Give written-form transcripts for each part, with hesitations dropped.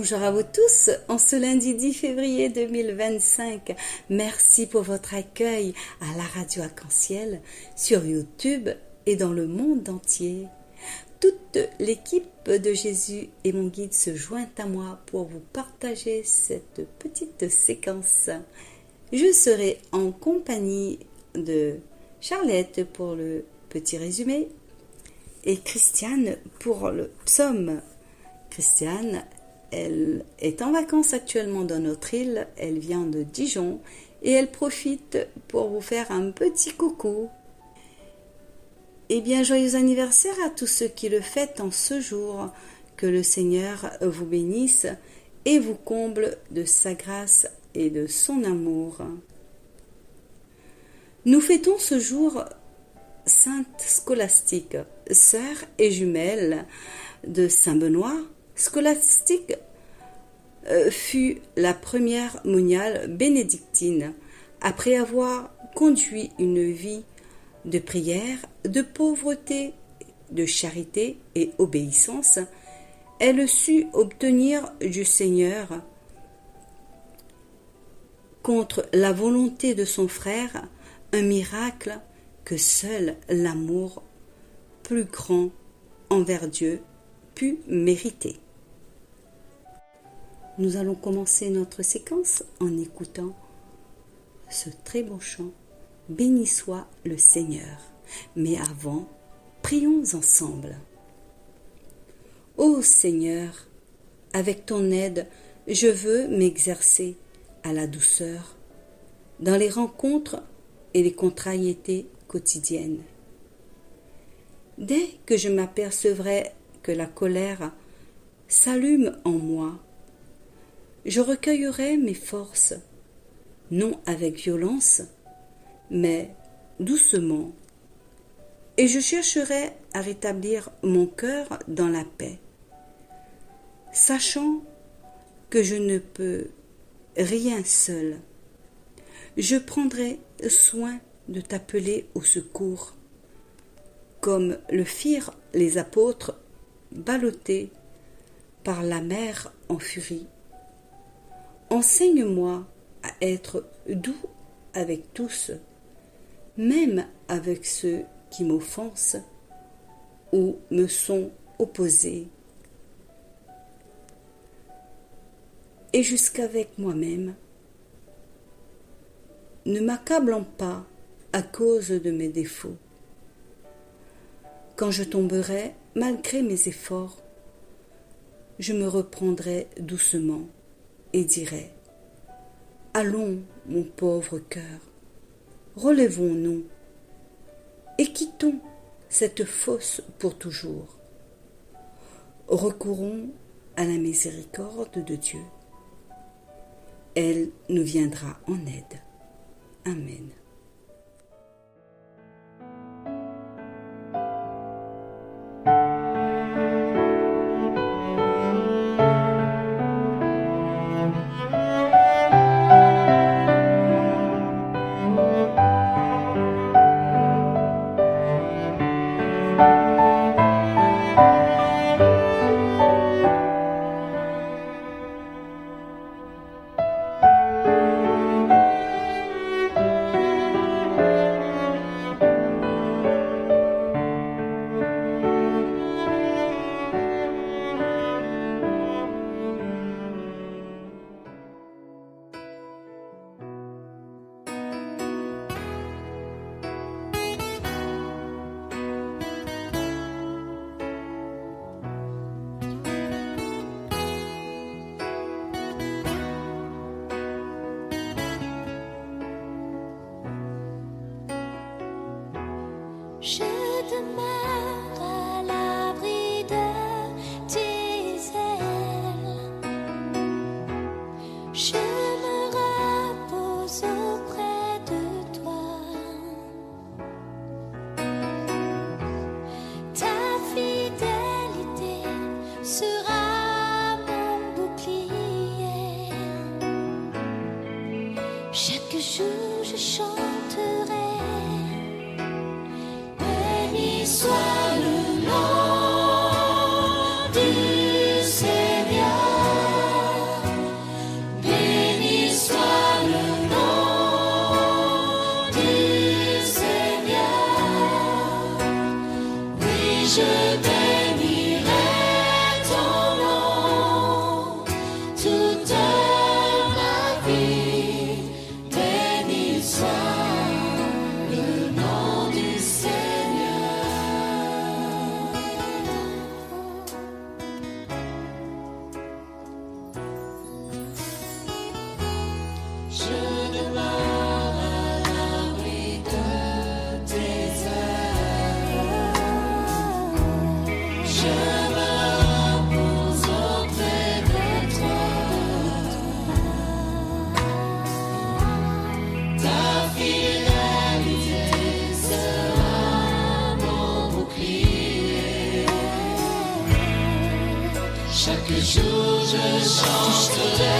Bonjour à vous tous, en ce lundi 10 février 2025. Merci pour votre accueil à la radio Arc-en-Ciel, sur YouTube et dans le monde entier. Toute l'équipe de Jésus et mon guide se joint à moi pour vous partager cette petite séquence. Je serai en compagnie de Charlotte pour le petit résumé et Christiane pour le psaume. Christiane, elle est en vacances actuellement dans notre île, elle vient de Dijon et elle profite pour vous faire un petit coucou. Eh bien, joyeux anniversaire à tous ceux qui le fêtent en ce jour, que le Seigneur vous bénisse et vous comble de sa grâce et de son amour. Nous fêtons ce jour Sainte Scolastique, sœur et jumelle de Saint Benoît. Scolastique fut la première moniale bénédictine. Après avoir conduit une vie de prière, de pauvreté, de charité et obéissance, elle sut obtenir du Seigneur, contre la volonté de son frère, un miracle que seul l'amour plus grand envers Dieu put mériter. Nous allons commencer notre séquence en écoutant ce très beau chant « Béni soit le Seigneur ». Mais avant, prions ensemble. Ô Seigneur, avec ton aide, je veux m'exercer à la douceur dans les rencontres et les contrariétés quotidiennes. Dès que je m'apercevrai que la colère s'allume en moi, je recueillerai mes forces, non avec violence, mais doucement, et je chercherai à rétablir mon cœur dans la paix, sachant que je ne peux rien seul. Je prendrai soin de t'appeler au secours, comme le firent les apôtres ballottés par la mer en furie. Enseigne-moi à être doux avec tous, même avec ceux qui m'offensent ou me sont opposés, et jusqu'avec moi-même, ne m'accablant pas à cause de mes défauts. Quand je tomberai, malgré mes efforts, je me reprendrai doucement et dirai : allons, mon pauvre cœur, relevons-nous et quittons cette fosse pour toujours. Recourons à la miséricorde de Dieu. Elle nous viendra en aide. Amen. Je demeure à l'abri de tes ailes. Je me repose auprès de toi. Ta fidélité sera mon bouclier. Chaque jour je chanterai. Soit le nom du Seigneur. vie, béni soit le nom du Seigneur. Je demeure à l'abri de tes ailes. Je me repose auprès de toi. Ta fidélité sera mon bouclier. Chaque jour je chanterai.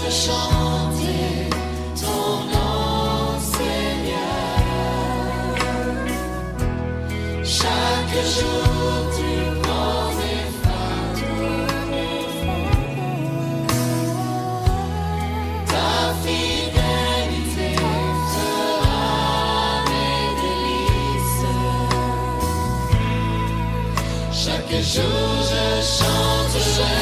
Chanter ton nom, Seigneur. Chaque jour tu prends mes fardeaux. Ta fidélité sera mes délices. Chaque jour je chanterai.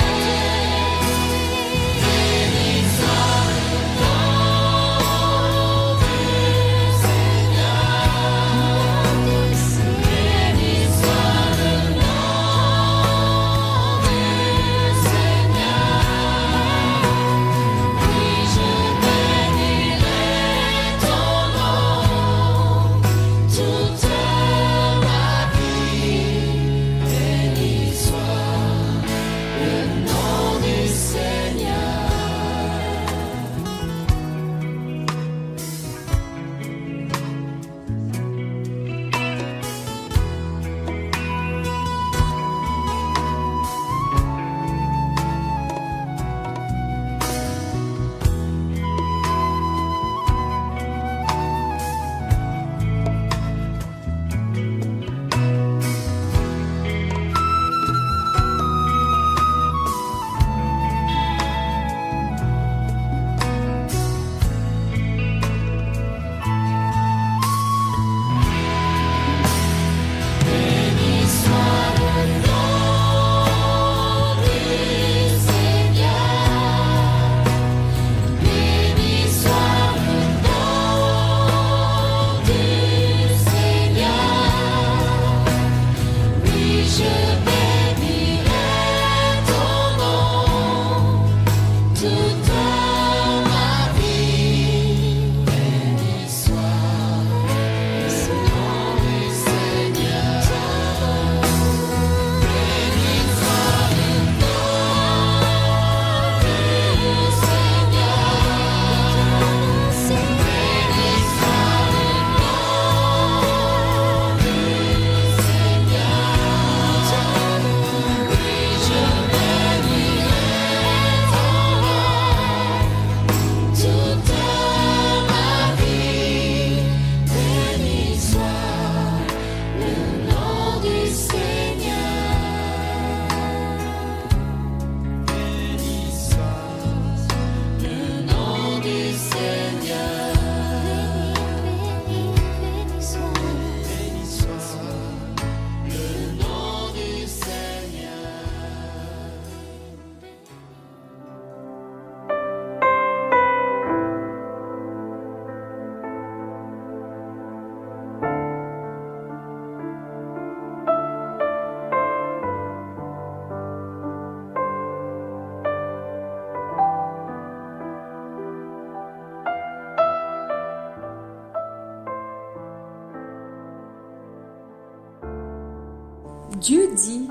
Dieu dit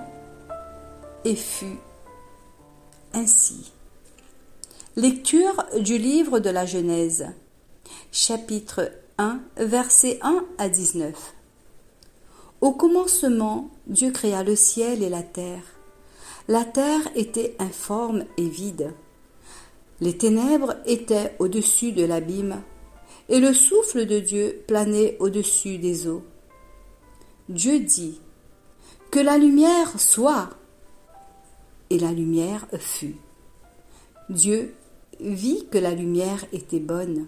et fut ainsi. Lecture du livre de la Genèse, chapitre 1, versets 1 à 19. Au commencement, Dieu créa le ciel et la terre. La terre était informe et vide. Les ténèbres étaient au-dessus de l'abîme, et le souffle de Dieu planait au-dessus des eaux. Dieu dit : que la lumière soit, et la lumière fut. Dieu vit que la lumière était bonne,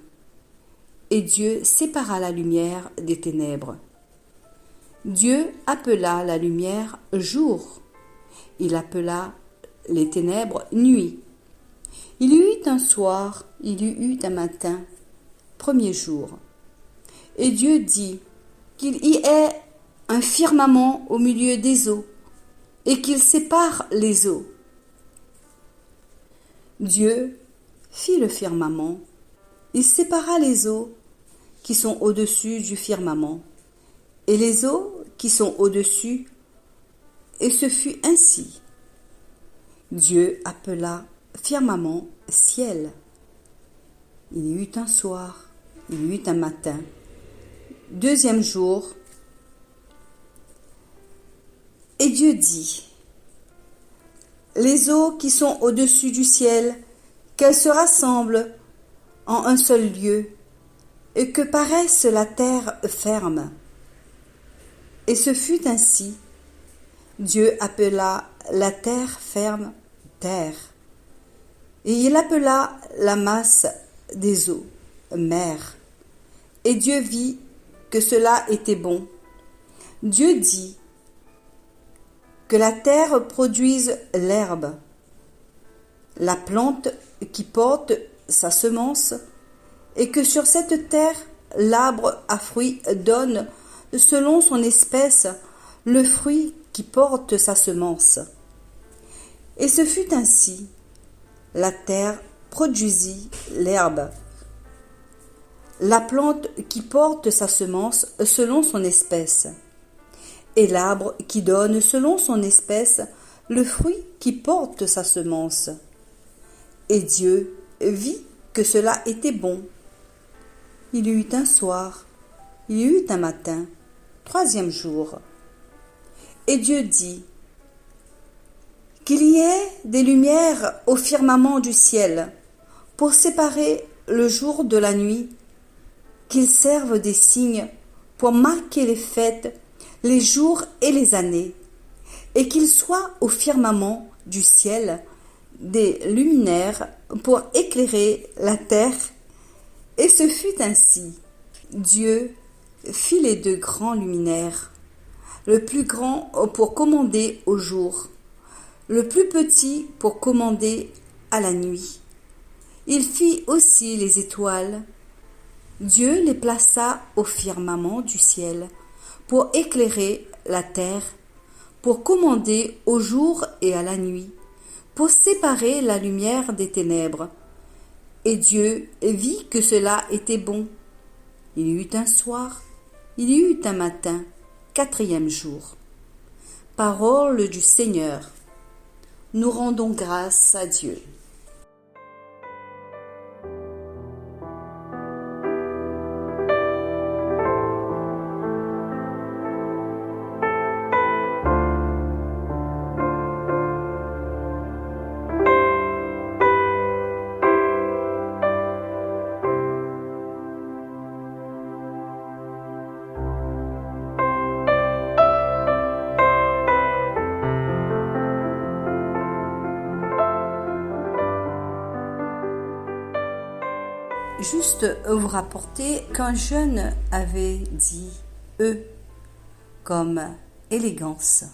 et Dieu sépara la lumière des ténèbres. Dieu appela la lumière jour, il appela les ténèbres nuit. Il y eut un soir, il y eut un matin, premier jour. Et Dieu dit qu'il y ait un firmament au milieu des eaux, et qu'il sépare les eaux. Dieu fit le firmament, il sépara les eaux qui sont au-dessus du firmament, et les eaux qui sont au-dessus, et ce fut ainsi. Dieu appela firmament ciel. Il y eut un soir, il y eut un matin, deuxième jour, et Dieu dit : les eaux qui sont au-dessus du ciel, qu'elles se rassemblent en un seul lieu, et que paraisse la terre ferme. Et ce fut ainsi. Dieu appela la terre ferme terre, et il appela la masse des eaux mer. Et Dieu vit que cela était bon. Dieu dit que la terre produise l'herbe, la plante qui porte sa semence, et que sur cette terre l'arbre à fruits donne, selon son espèce, le fruit qui porte sa semence. Et ce fut ainsi. La terre produisit l'herbe, la plante qui porte sa semence selon son espèce, et l'arbre qui donne selon son espèce le fruit qui porte sa semence. Et Dieu vit que cela était bon. Il y eut un soir, il y eut un matin, troisième jour. Et Dieu dit qu'il y ait des lumières au firmament du ciel pour séparer le jour de la nuit, qu'ils servent des signes pour marquer les fêtes, les jours et les années, et qu'il soit au firmament du ciel des luminaires pour éclairer la terre. Et ce fut ainsi. Dieu fit les deux grands luminaires, le plus grand pour commander au jour, le plus petit pour commander à la nuit. Il fit aussi les étoiles. Dieu les plaça au firmament du ciel pour éclairer la terre, pour commander au jour et à la nuit, pour séparer la lumière des ténèbres. Et Dieu vit que cela était bon. Il y eut un soir, il y eut un matin, quatrième jour. Parole du Seigneur. Nous rendons grâce à Dieu. Juste vous rapporter qu'un jeune avait dit « comme élégance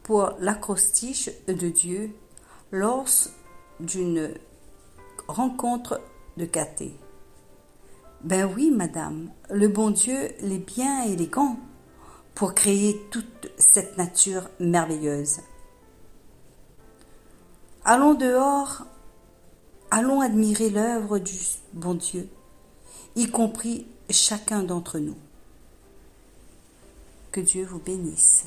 pour l'acrostiche de Dieu lors d'une rencontre de caté. Ben oui, madame, le bon Dieu l'est bien élégant pour créer toute cette nature merveilleuse. Allons dehors, allons admirer l'œuvre du bon Dieu, y compris chacun d'entre nous. Que Dieu vous bénisse.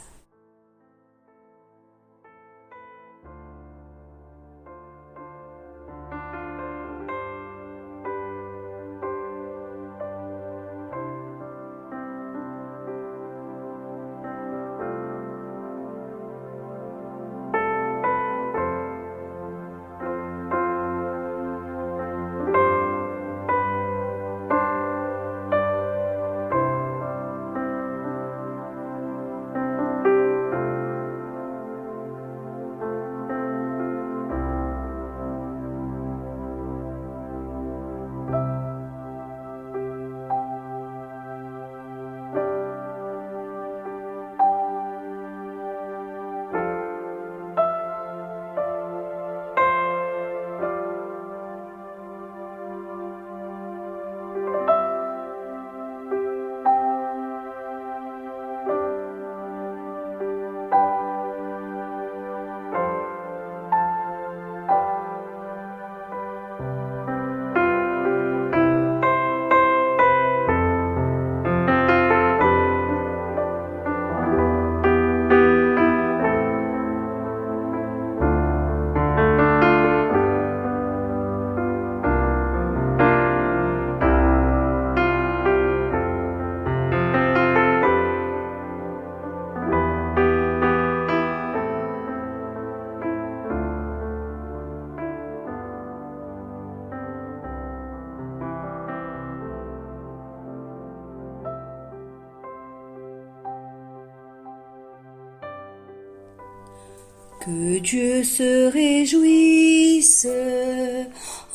Que Dieu se réjouisse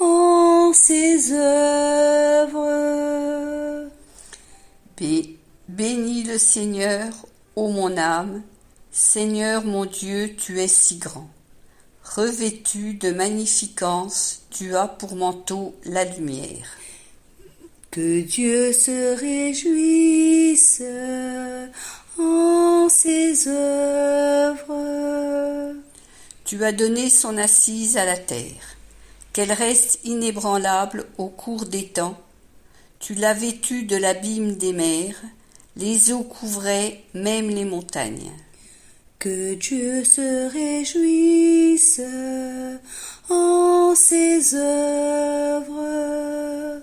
en ses œuvres. Bénis le Seigneur, ô mon âme. Seigneur mon Dieu, tu es si grand. Revêtu de magnificence, tu as pour manteau la lumière. Que Dieu se réjouisse en ses œuvres. Tu as donné son assise à la terre, qu'elle reste inébranlable au cours des temps. Tu l'as vêtue de l'abîme des mers, les eaux couvraient même les montagnes. Que Dieu se réjouisse en ses œuvres.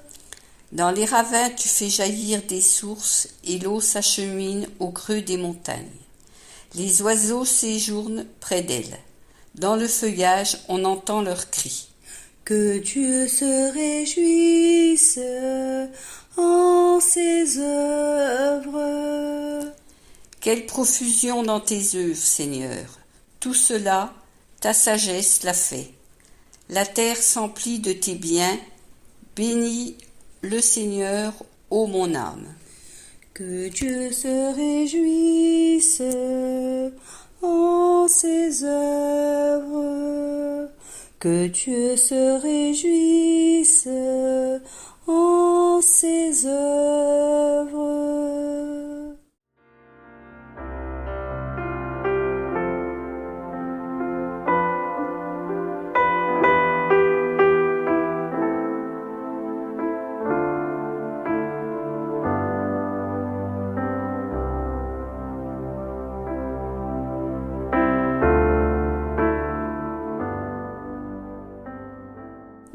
Dans les ravins tu fais jaillir des sources et l'eau s'achemine au creux des montagnes. Les oiseaux séjournent près d'elle. Dans le feuillage on entend leurs cris. Que Dieu se réjouisse en ses œuvres. Quelle profusion dans tes œuvres, Seigneur! Tout cela, ta sagesse l'a fait. La terre s'emplit de tes biens. Bénis le Seigneur, ô mon âme. Que Dieu se réjouisse en ses œuvres. Que Dieu se réjouisse en ses œuvres.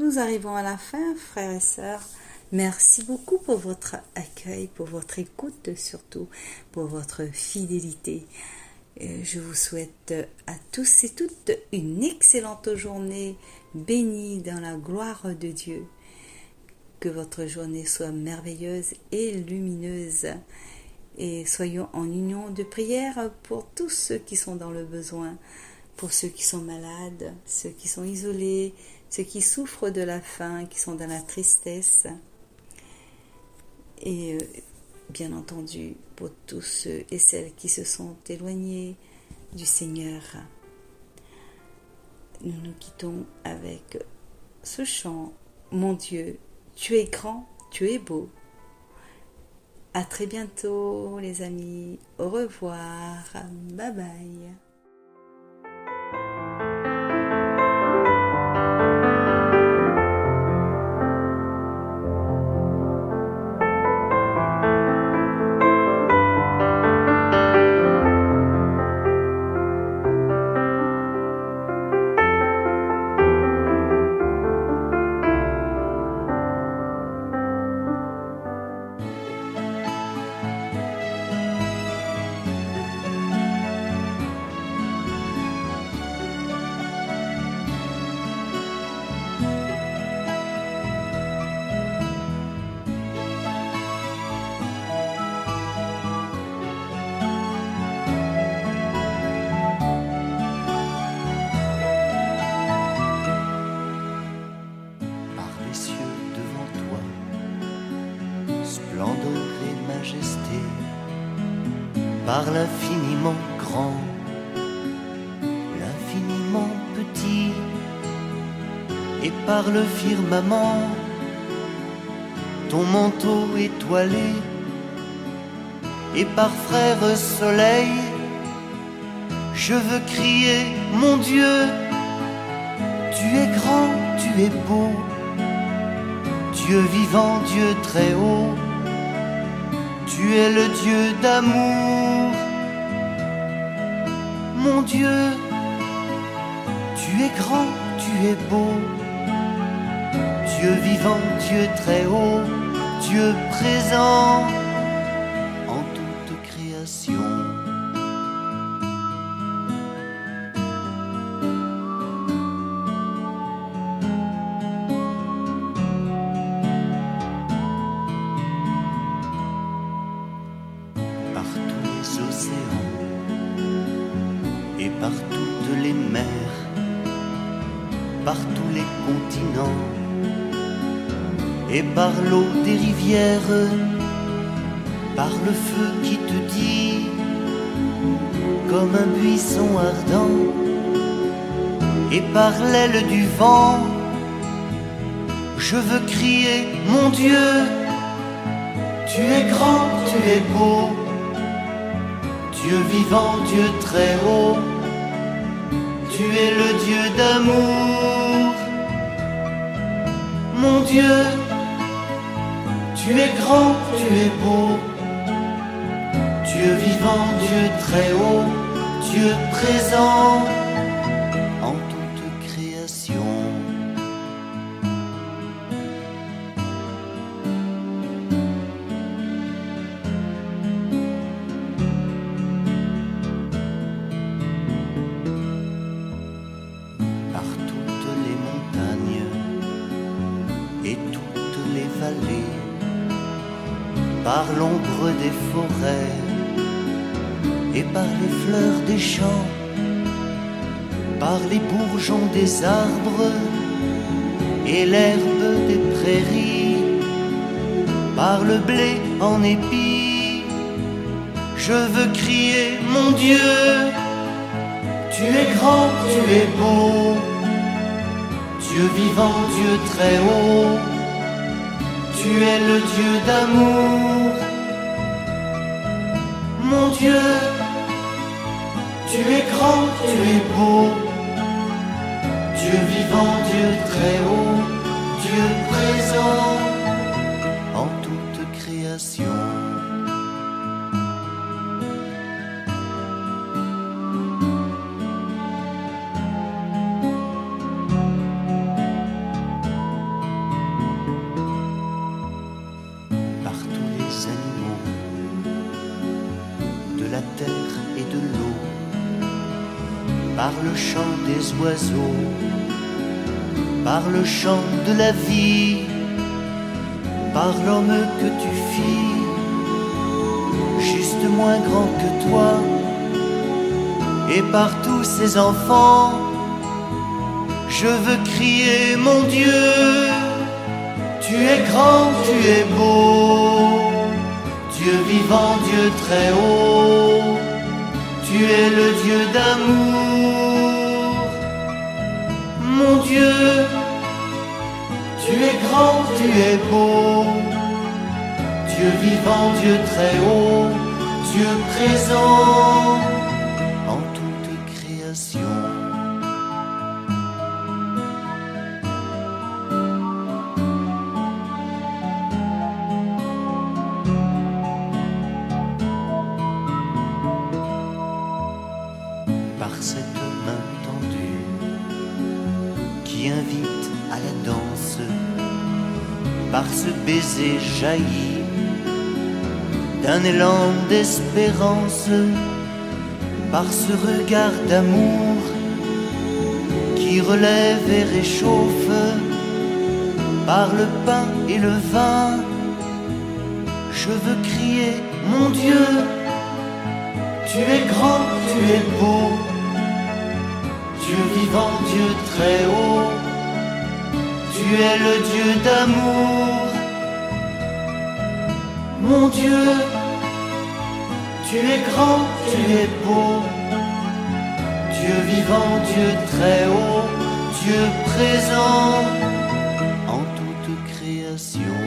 Nous arrivons à la fin, frères et sœurs. Merci beaucoup pour votre accueil, pour votre écoute, surtout pour votre fidélité. Je vous souhaite à tous et toutes une excellente journée, bénie dans la gloire de Dieu. Que votre journée soit merveilleuse et lumineuse. Et soyons en union de prière pour tous ceux qui sont dans le besoin, pour ceux qui sont malades, ceux qui sont isolés, ceux qui souffrent de la faim, qui sont dans la tristesse. Et bien entendu, pour tous ceux et celles qui se sont éloignés du Seigneur. Nous nous quittons avec ce chant. Mon Dieu, tu es grand, tu es beau. À très bientôt les amis. Au revoir. Bye bye. Par l'infiniment grand, l'infiniment petit, et par le firmament, ton manteau étoilé, et par frère soleil, je veux crier, mon Dieu, tu es grand, tu es beau, Dieu vivant, Dieu très haut. Tu es le Dieu d'amour, mon Dieu, tu es grand, tu es beau, Dieu vivant, Dieu très haut, Dieu présent en toute création. Et par toutes les mers, par tous les continents, et par l'eau des rivières, par le feu qui te dit, comme un buisson ardent, et par l'aile du vent, je veux crier, mon Dieu, tu es grand, tu es beau, Dieu vivant, Dieu très haut, tu es le Dieu d'amour. Mon Dieu, tu es grand, tu es beau, Dieu vivant, Dieu très haut, Dieu présent en toute création. Par toutes les montagnes et toutes les vallées, par l'ombre des forêts et par les fleurs des champs, par les bourgeons des arbres et l'herbe des prairies, par le blé en épis, je veux crier, mon Dieu, tu es grand, tu es beau, Dieu vivant, Dieu très haut, tu es le Dieu d'amour. Mon Dieu, tu es grand, tu es beau, Dieu vivant, Dieu très haut, Dieu présent en toute création. Par tous les animaux de la terre et de l'eau, par le chant des oiseaux, par le chant de la vie, par l'homme que tu fis, juste moins grand que toi, et par tous ces enfants, je veux crier, mon Dieu, tu es grand, tu es beau, Dieu vivant, Dieu très haut, tu es le Dieu d'amour. Mon Dieu, tu es grand, tu es beau, Dieu vivant, Dieu très haut, Dieu présent en toute création. Par cette main tendue qui invite à la danse, par ce baiser jailli d'un élan d'espérance, par ce regard d'amour qui relève et réchauffe, par le pain et le vin, je veux crier, mon Dieu, tu es grand, tu es beau, Dieu vivant, Dieu très haut, tu es le Dieu d'amour. Mon Dieu, tu es grand, tu es beau, Dieu vivant, Dieu très haut, Dieu présent en toute création.